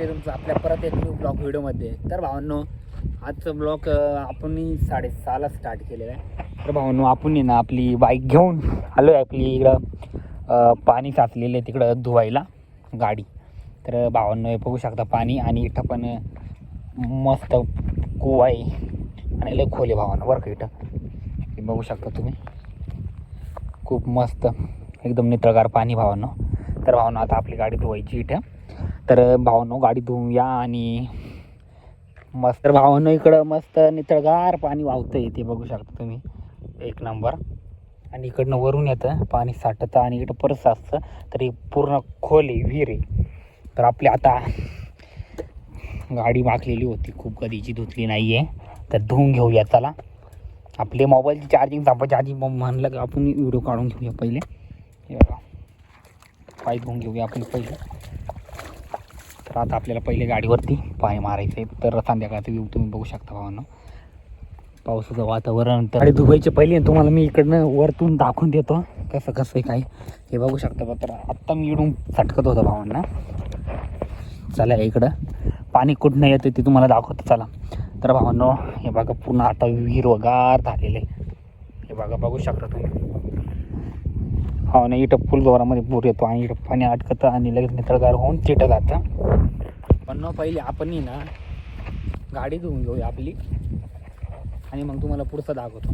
आहे तुमचं आपल्या परत एक न्यू ब्लॉग व्हिडिओमध्ये. तर भावांनो, आजचं ब्लॉग आपण 6:30ला स्टार्ट केलेलं आहे. तर भावांनो, आपण ना आपली बाईक घेऊन आलो आहे आपली इकडं पाणी साचलेलं आहे तिकडं धुवायला गाडी. तर भावांनो, हे बघू शकता पाणी, आणि इथं पण मस्त कुवा आहे आणि लय खोल आहे भावांनो बरं का. इथं हे बघू शकता तुम्ही, खूप मस्त एकदम नितळगार पाणी भावांनो. तर भावांनो, आता आपली गाडी धुवायची इथं. तर भावांनो, गाडी धुवूया आणि मस्त. तर भावांनो, इकडं मस्त नितळगार पाणी वाहतंय ते बघू शकता तुम्ही, एक नंबर. आणि इकडनं वरून येतं पाणी साठतं आणि इकडं परत साचतं. तरी पूर्ण खोल आहे, विहीर आहे. तर आपली आता गाडी माखलेली होती खूप, कधीची धुतली नाही आहे. तर धुवून घेऊया चला. आपले मोबाईलची चार्जिंग संपायच्या आधी म्हणलं की आपण व्हिडिओ काढून घेऊया पहिले. हे बघा, पाय धुवून घेऊया आपण पहिले. तर आता आपल्याला पहिले गाडीवरती पाय मारायचे. तर संध्याकाळचा व्ह्यू तुम्ही बघू शकता भावांनो, पावसाचं वातावरण. तर गाडी धुवायचे पहिले तुम्हाला मी इकडनं वरतून दाखवून देतो कसं कसं काय. हे बघू शकता. तर आत्ता मी इकडून सटकत होतो भावांना. चला इकडं पाणी कुठनं येतं ते तुम्हाला दाखवतो चला. तर भावांनो, हे बघा पूर्ण आता हिरवगार झालेलं आहे. हे बघा, बघू शकता तुम्ही. हो ना, इथं फुल जोरामध्ये पूर येतो आणि इथं पाणी अटकतं आणि लगेच नितळगार होऊन तिथं जातं. पण न पहिले आपण ना गाडी धुवून घेऊया आपली आणि मग तुम्हाला पुढचं दाखवतो.